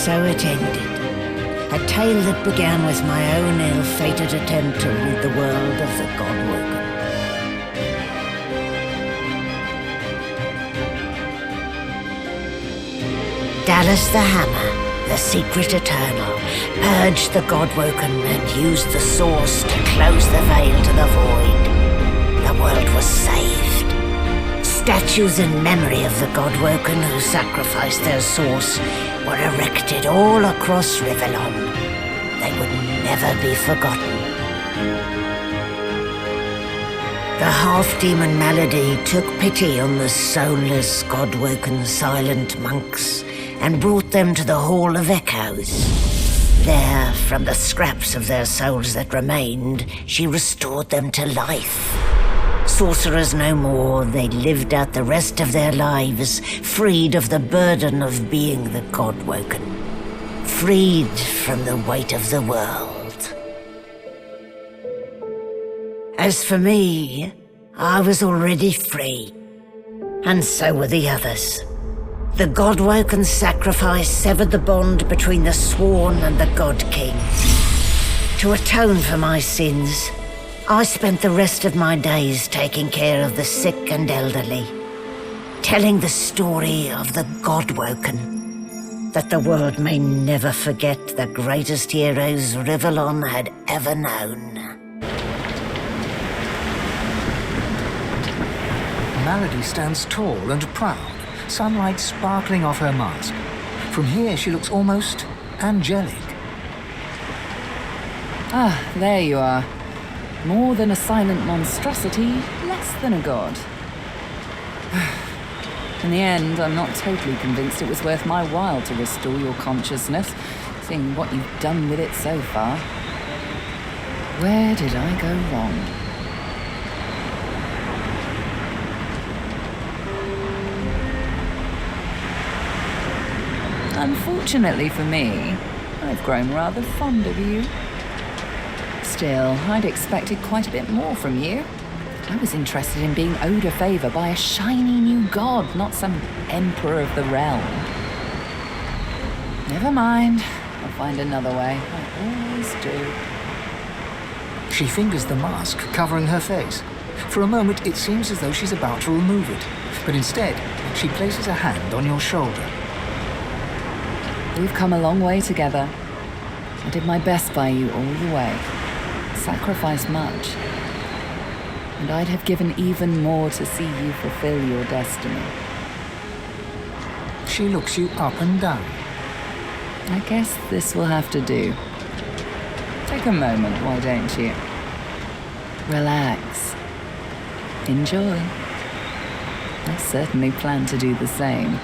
so it ended. A tale that began with my own ill-fated attempt to rid the world of the Godwoken. Dallas the Hammer, the secret eternal, purged the Godwoken and used the source to close the veil to the void. The world was saved. Statues in memory of the Godwoken who sacrificed their source were erected all across Rivellon. They would never be forgotten. The half-demon Malady took pity on the soulless Godwoken silent monks and brought them to the Hall of Echoes. There, from the scraps of their souls that remained, she restored them to life. Sorcerers no more, they lived out the rest of their lives, freed of the burden of being the Godwoken, freed from the weight of the world. As for me, I was already free, and so were the others. The Godwoken sacrifice severed the bond between the Sworn and the God King. To atone for my sins, I spent the rest of my days taking care of the sick and elderly, telling the story of the Godwoken, that the world may never forget the greatest heroes Rivellon had ever known. Malady stands tall and proud, sunlight sparkling off her mask. From here she looks almost angelic. Ah, there you are. More than a silent monstrosity, less than a god. In the end, I'm not totally convinced it was worth my while to restore your consciousness, seeing what you've done with it so far. Where did I go wrong? Unfortunately for me, I've grown rather fond of you. Still, I'd expected quite a bit more from you. I was interested in being owed a favor by a shiny new god, not some emperor of the realm. Never mind. I'll find another way. I always do. She fingers the mask covering her face. For a moment, it seems as though she's about to remove it. But instead, she places a hand on your shoulder. We've come a long way together. I did my best by you all the way. Sacrificed much. And I'd have given even more to see you fulfill your destiny. She looks you up and down. I guess this will have to do. Take a moment, why don't you? Relax. Enjoy. I certainly plan to do the same.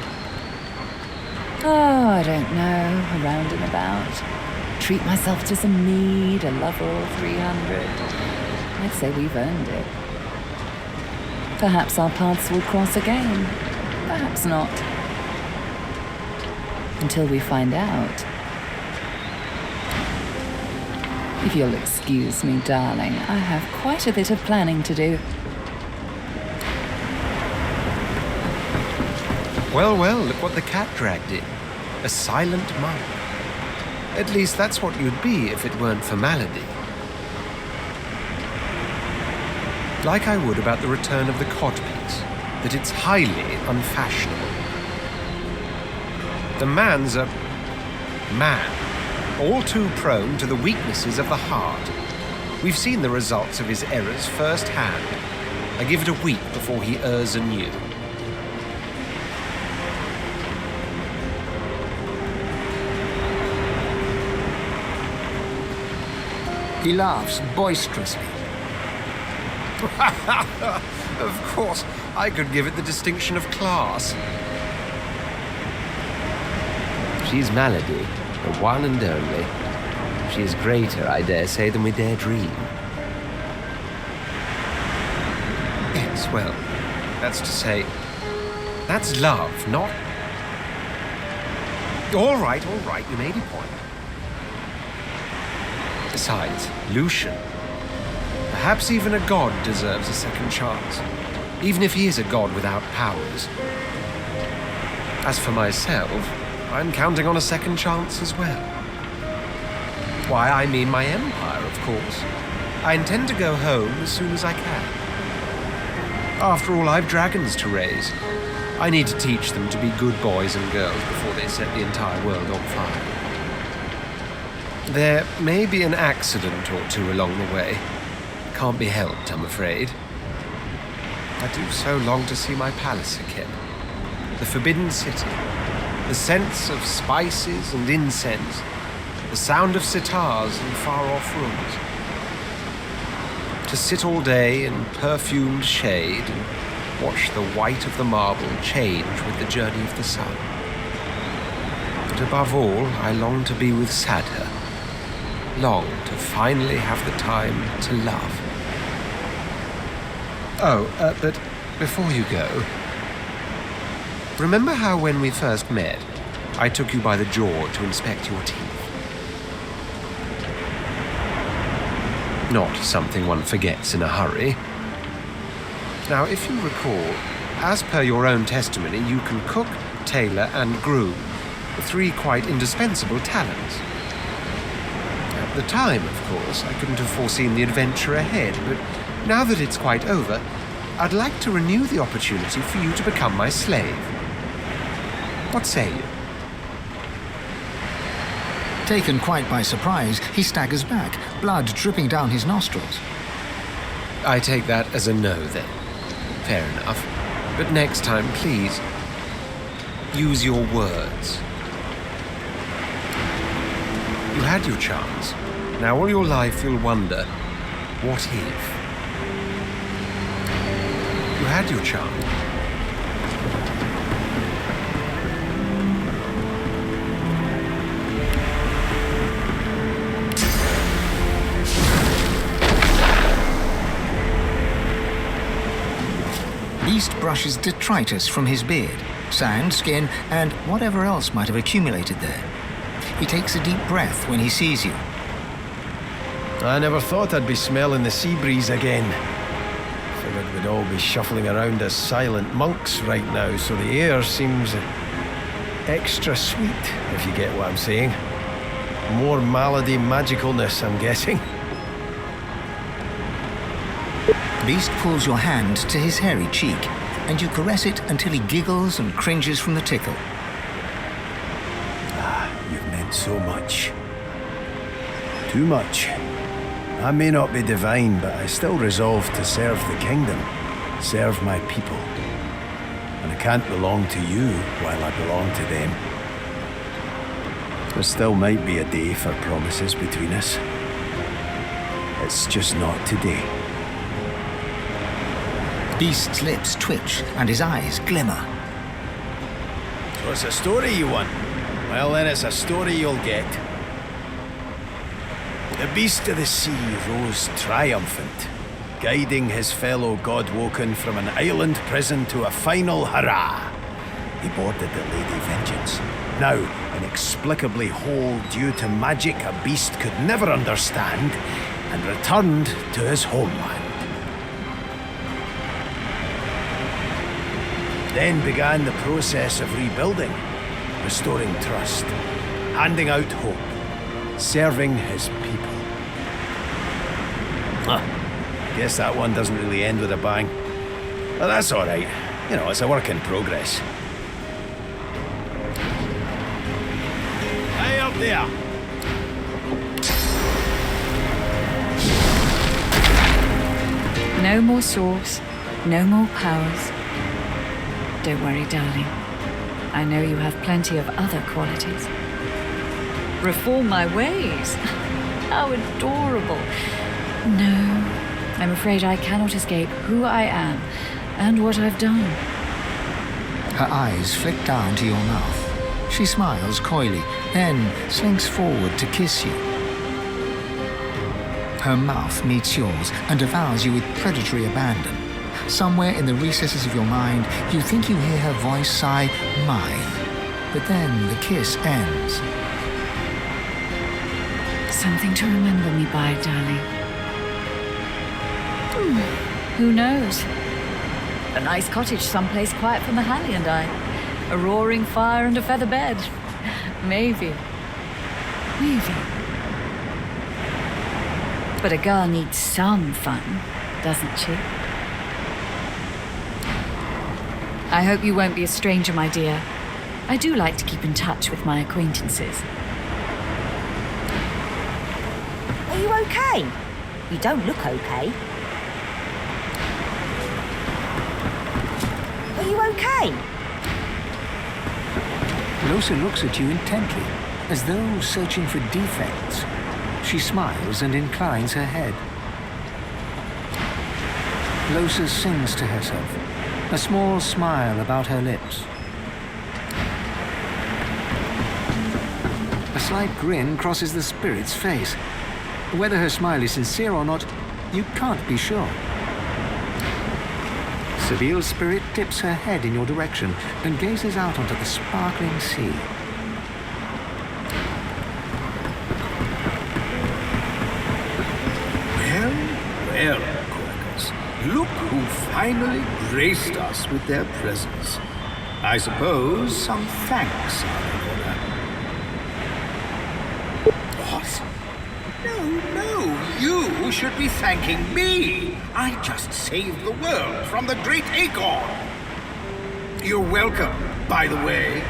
Oh, I don't know, around and about. Treat myself to some mead, a lover or 300. I'd say we've earned it. Perhaps our paths will cross again. Perhaps not. Until we find out. If you'll excuse me, darling, I have quite a bit of planning to do. Well, well, look what the cat dragged in. A silent monk. At least that's what you'd be if it weren't for Malady. Like I would about the return of the codpiece, that it's highly unfashionable. The man's a man, all too prone to the weaknesses of the heart. We've seen the results of his errors firsthand. I give it a week before he errs anew. He laughs boisterously. Of course, I could give it the distinction of class. She's Malady, the one and only. She is greater, I dare say, than we dare dream. Yes, well, that's to say, that's love, not... All right, you made your point. Besides, Lucian. Perhaps even a god deserves a second chance, even if he is a god without powers. As for myself, I'm counting on a second chance as well. Why, I mean my empire, of course. I intend to go home as soon as I can. After all, I've dragons to raise. I need to teach them to be good boys and girls before they set the entire world on fire. There may be an accident or two along the way. Can't be helped, I'm afraid. I do so long to see my palace again. The Forbidden City. The scents of spices and incense. The sound of sitars in far-off rooms. To sit all day in perfumed shade and watch the white of the marble change with the journey of the sun. But above all, I long to be with Sadha. Long to finally have the time to love. But before you go, remember how when we first met, I took you by the jaw to inspect your teeth? Not something one forgets in a hurry. Now, if you recall, as per your own testimony, you can cook, tailor, and groom, the three quite indispensable talents. At the time, of course, I couldn't have foreseen the adventure ahead, but now that it's quite over, I'd like to renew the opportunity for you to become my slave. What say you? Taken quite by surprise, he staggers back, blood dripping down his nostrils. I take that as a no, then. Fair enough. But next time, please, use your words. You had your chance. Now all your life you'll wonder, what if? You had your chance. Beast brushes detritus from his beard, sand, skin, and whatever else might have accumulated there. He takes a deep breath when he sees you. I never thought I'd be smelling the sea breeze again. Figured we'd all be shuffling around as silent monks right now, so the air seems extra sweet, if you get what I'm saying. More malady magicalness, I'm guessing. Beast pulls your hand to his hairy cheek, and you caress it until he giggles and cringes from the tickle. You've meant so much. Too much. I may not be divine, but I still resolve to serve the kingdom, serve my people. And I can't belong to you while I belong to them. There still might be a day for promises between us. It's just not today. Beast's lips twitch and his eyes glimmer. So it's a story you want? Well, then it's a story you'll get. The beast of the sea rose triumphant, guiding his fellow God-woken from an island prison to a final hurrah. He boarded the Lady Vengeance, now inexplicably whole due to magic a beast could never understand, and returned to his homeland. Then began the process of rebuilding, restoring trust, handing out hope, serving his people. Guess that one doesn't really end with a bang. But that's all right. You know, it's a work in progress. Hey, up there! No more swords, no more powers. Don't worry, darling. I know you have plenty of other qualities. Reform my ways? How adorable. No, I'm afraid I cannot escape who I am and what I've done. Her eyes flick down to your mouth. She smiles coyly, then slinks forward to kiss you. Her mouth meets yours and devours you with predatory abandon. Somewhere in the recesses of your mind, you think you hear her voice sigh, mine. But then the kiss ends. Something to remember me by, darling. Who knows? A nice cottage someplace quiet for Mahali and I. A roaring fire and a feather bed. Maybe. Maybe. But a girl needs some fun, doesn't she? I hope you won't be a stranger, my dear. I do like to keep in touch with my acquaintances. Are you okay? You don't look okay. Are you okay? Losa looks at you intently, as though searching for defects. She smiles and inclines her head. Losa sings to herself, a small smile about her lips. A slight grin crosses the spirit's face. Whether her smile is sincere or not, you can't be sure. Sevile's spirit tips her head in your direction and gazes out onto the sparkling sea. Well, Quackers, look who finally graced us with their presence. I suppose some thanks are in order. What? No, you should be thanking me. I just saved the world from the Great Acorn. You're welcome, by the way.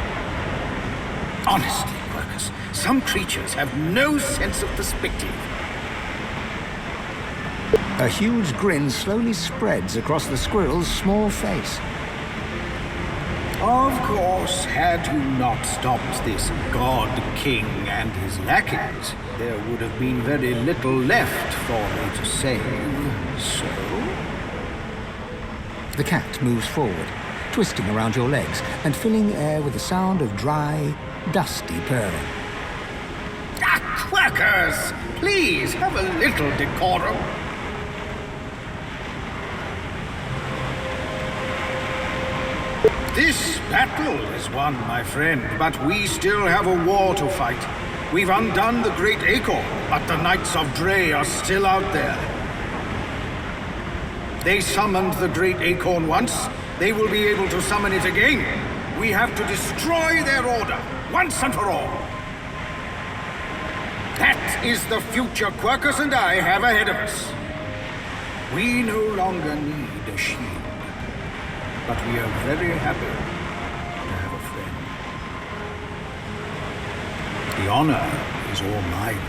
Honestly, Quackers, some creatures have no sense of perspective. A huge grin slowly spreads across the squirrel's small face. Of course, had you not stopped this God King and his lackeys, there would have been very little left for me to save, so... The cat moves forward, twisting around your legs and filling air with the sound of dry, dusty purring. Ah, Quackers! Please, have a little decorum. This battle is won, my friend, but we still have a war to fight. We've undone the Great Acorn, but the Knights of Dre are still out there. They summoned the Great Acorn once. They will be able to summon it again. We have to destroy their order, once and for all. That is the future Quackers and I have ahead of us. We no longer need a shield. But we are very happy to have a friend. The honor is all mine.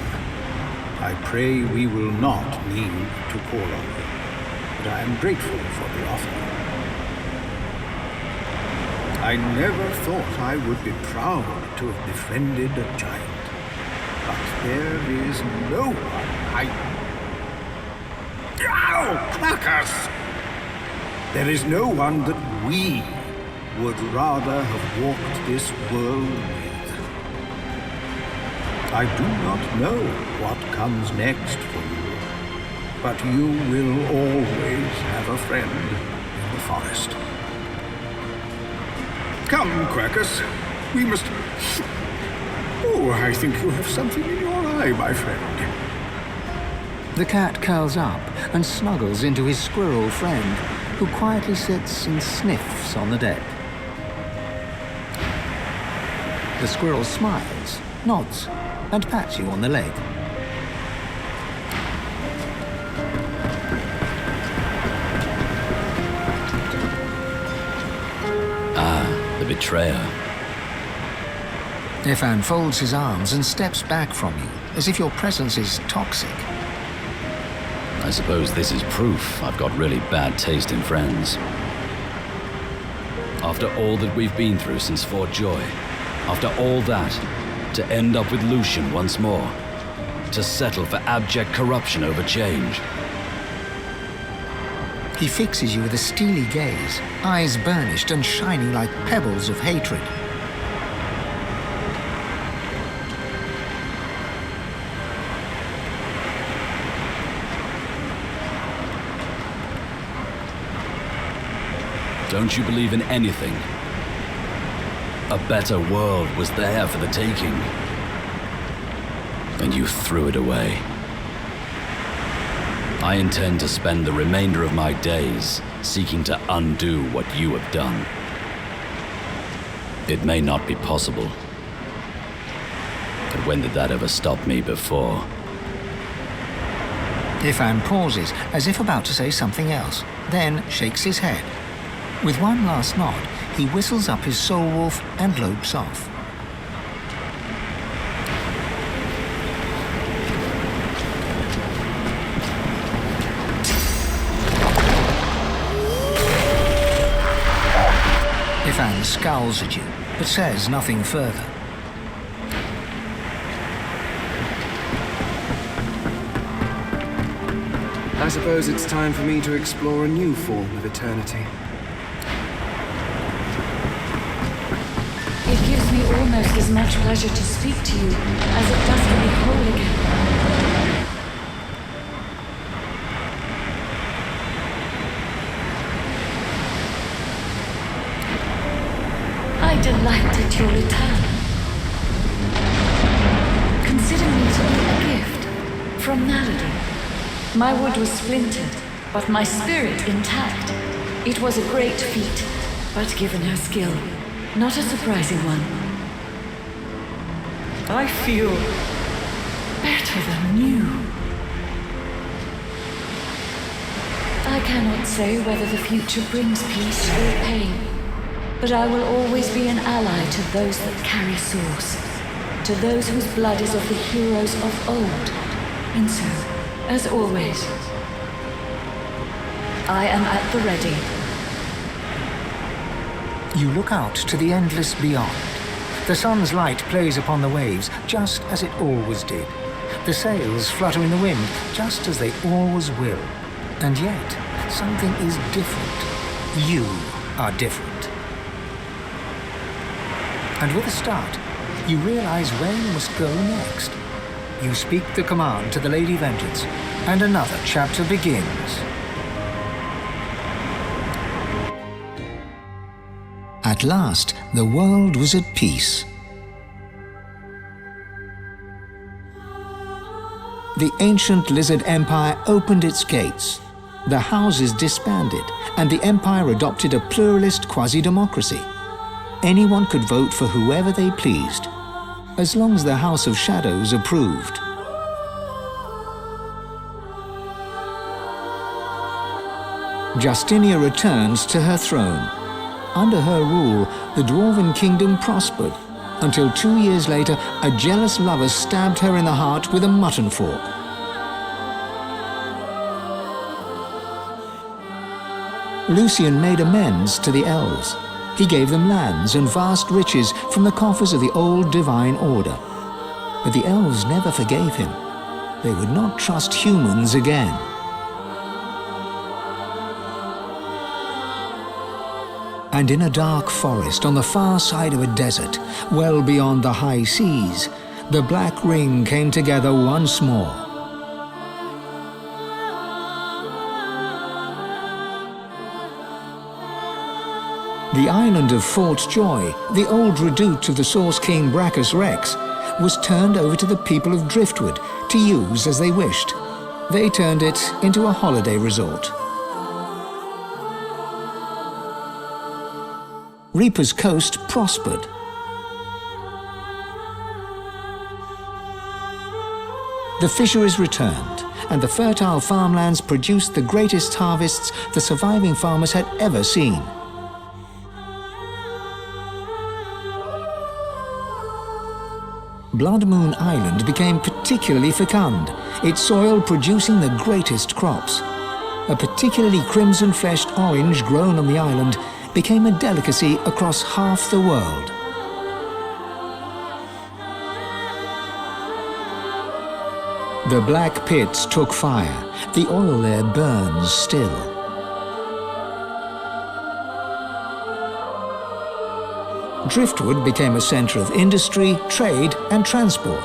I pray we will not need to call on you, but I am grateful for the offer. I never thought I would be proud to have befriended a giant, but there is no one Ow! Quackers! There is no one that we would rather have walked this world with. I do not know what comes next for you, but you will always have a friend in the forest. Come, Quackers, we must... Oh, I think you have something in your eye, my friend. The cat curls up and snuggles into his squirrel friend, who quietly sits and sniffs on the deck. The squirrel smiles, nods, and pats you on the leg. Ah, the betrayer. Ifan folds his arms and steps back from you, as if your presence is toxic. I suppose this is proof I've got really bad taste in friends. After all that we've been through since Fort Joy, after all that, to end up with Lucian once more, to settle for abject corruption over change. He fixes you with a steely gaze, eyes burnished and shining like pebbles of hatred. Don't you believe in anything? A better world was there for the taking, and you threw it away. I intend to spend the remainder of my days seeking to undo what you have done. It may not be possible, when did that ever stop me before? Ifan pauses, as if about to say something else, then shakes his head. With one last nod, he whistles up his soul wolf and lopes off. Ifan scowls at you, but says nothing further. I suppose it's time for me to explore a new form of eternity. It gives me almost as much pleasure to speak to you as it does to be whole again. I delight at your return. Consider me to be a gift from Naledi. My wood was splintered, but my spirit intact. It was a great feat, but given her skill, not a surprising one. I feel better than new. I cannot say whether the future brings peace or pain, but I will always be an ally to those that carry swords, to those whose blood is of the heroes of old. And so, as always, I am at the ready. You look out to the endless beyond. The sun's light plays upon the waves, just as it always did. The sails flutter in the wind, just as they always will. And yet, something is different. You are different. And with a start, you realize where you must go next. You speak the command to the Lady Vengeance, and another chapter begins. At last, the world was at peace. The ancient Lizard Empire opened its gates. The houses disbanded, and the Empire adopted a pluralist quasi-democracy. Anyone could vote for whoever they pleased, as long as the House of Shadows approved. Justinia returns to her throne. Under her rule, the Dwarven kingdom prospered, until 2 years later, a jealous lover stabbed her in the heart with a mutton fork. Lucian made amends to the elves. He gave them lands and vast riches from the coffers of the old divine order. But the elves never forgave him. They would not trust humans again. And in a dark forest on the far side of a desert, well beyond the high seas, the Black Ring came together once more. The island of Fort Joy, the old redoute of the Source King Brachus Rex, was turned over to the people of Driftwood to use as they wished. They turned it into a holiday resort. Reaper's Coast prospered. The fisheries returned, and the fertile farmlands produced the greatest harvests the surviving farmers had ever seen. Blood Moon Island became particularly fecund, its soil producing the greatest crops. A particularly crimson-fleshed orange grown on the island became a delicacy across half the world. The black pits took fire. The oil there burns still. Driftwood became a center of industry, trade, and transport.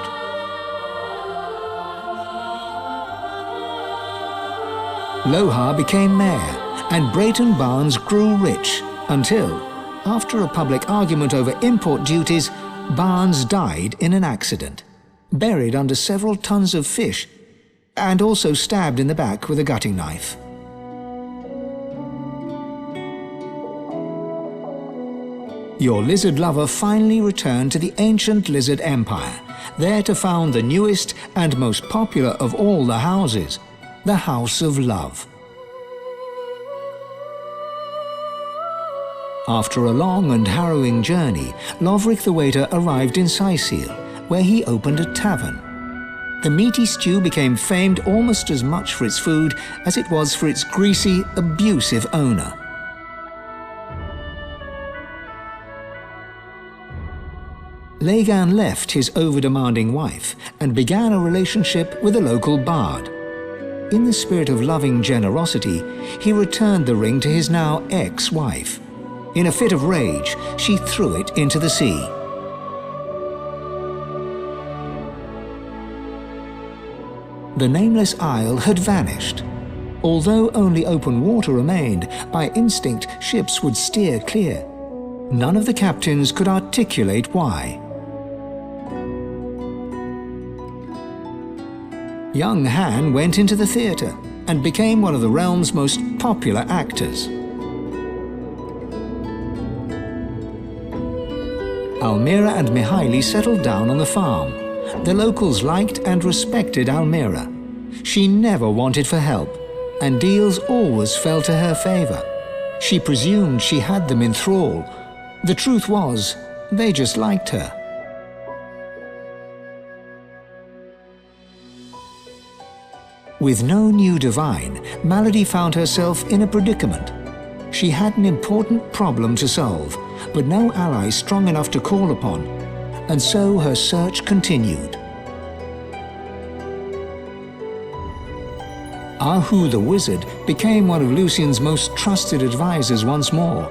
Lohar became mayor, and Brayton Barnes grew rich until, after a public argument over import duties, Barnes died in an accident, buried under several tons of fish, and also stabbed in the back with a gutting knife. Your lizard lover finally returned to the ancient Lizard Empire, there to found the newest and most popular of all the houses, the House of Love. After a long and harrowing journey, Lovric the waiter arrived in Sicile, where he opened a tavern. The meaty stew became famed almost as much for its food as it was for its greasy, abusive owner. Lagan left his over-demanding wife and began a relationship with a local bard. In the spirit of loving generosity, he returned the ring to his now ex-wife. In a fit of rage, she threw it into the sea. The nameless isle had vanished. Although only open water remained, by instinct ships would steer clear. None of the captains could articulate why. Young Han went into the theatre and became one of the realm's most popular actors. Almira and Mihaili settled down on the farm. The locals liked and respected Almira. She never wanted for help, and deals always fell to her favor. She presumed she had them in thrall. The truth was, they just liked her. With no new divine, Malady found herself in a predicament. She had an important problem to solve, but no ally strong enough to call upon, and so her search continued. Ahu the wizard became one of Lucien's most trusted advisors once more.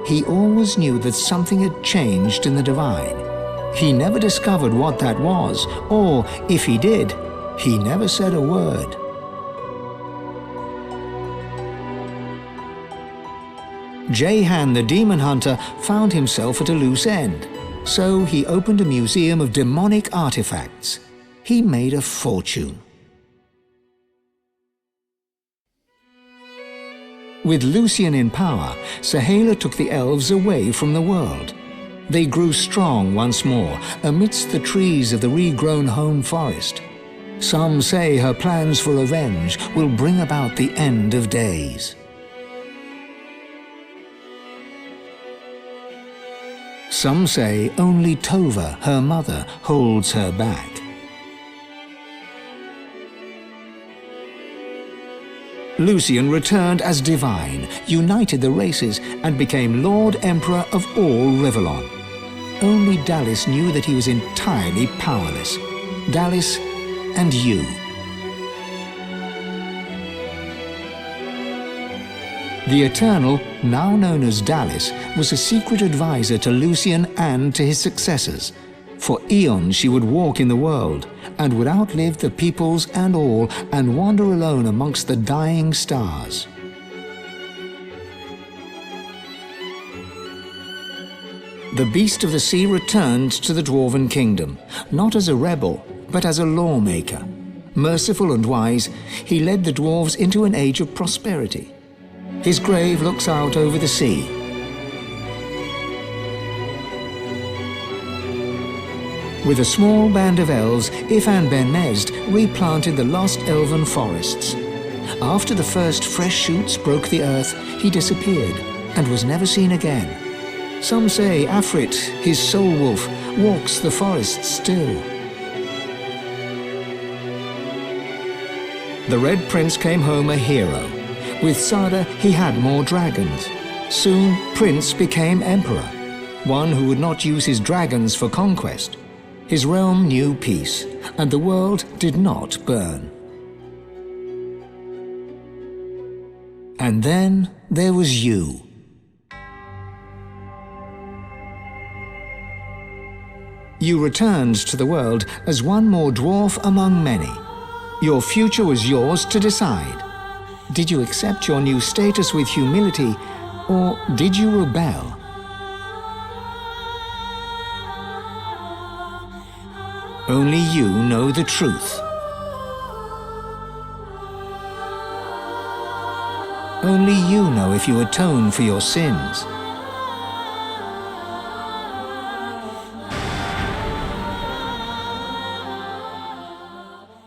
He always knew that something had changed in the divine. He never discovered what that was, or if he did, he never said a word. Jahan the demon hunter found himself at a loose end, so he opened a museum of demonic artifacts. He made a fortune. With Lucien in power, Sahela took the elves away from the world. They grew strong once more amidst the trees of the regrown home forest. Some say her plans for revenge will bring about the end of days. Some say only Tova, her mother, holds her back. Lucien returned as divine, united the races, and became Lord Emperor of all Rivellon. Only Dallis knew that he was entirely powerless. Dallis and you. The Eternal, now known as Dallis, was a secret advisor to Lucien and to his successors. For eons she would walk in the world, and would outlive the peoples and all, and wander alone amongst the dying stars. The Beast of the Sea returned to the Dwarven Kingdom, not as a rebel, but as a lawmaker. Merciful and wise, he led the dwarves into an age of prosperity. His grave looks out over the sea. With a small band of elves, Ifan Ben Nezd replanted the lost elven forests. After the first fresh shoots broke the earth, he disappeared and was never seen again. Some say Afrit, his soul wolf, walks the forests still. The Red Prince came home a hero. With Sada, he had more dragons. Soon, Prince became Emperor, one who would not use his dragons for conquest. His realm knew peace, and the world did not burn. And then there was you. You returned to the world as one more dwarf among many. Your future was yours to decide. Did you accept your new status with humility, or did you rebel? Only you know the truth. Only you know if you atone for your sins.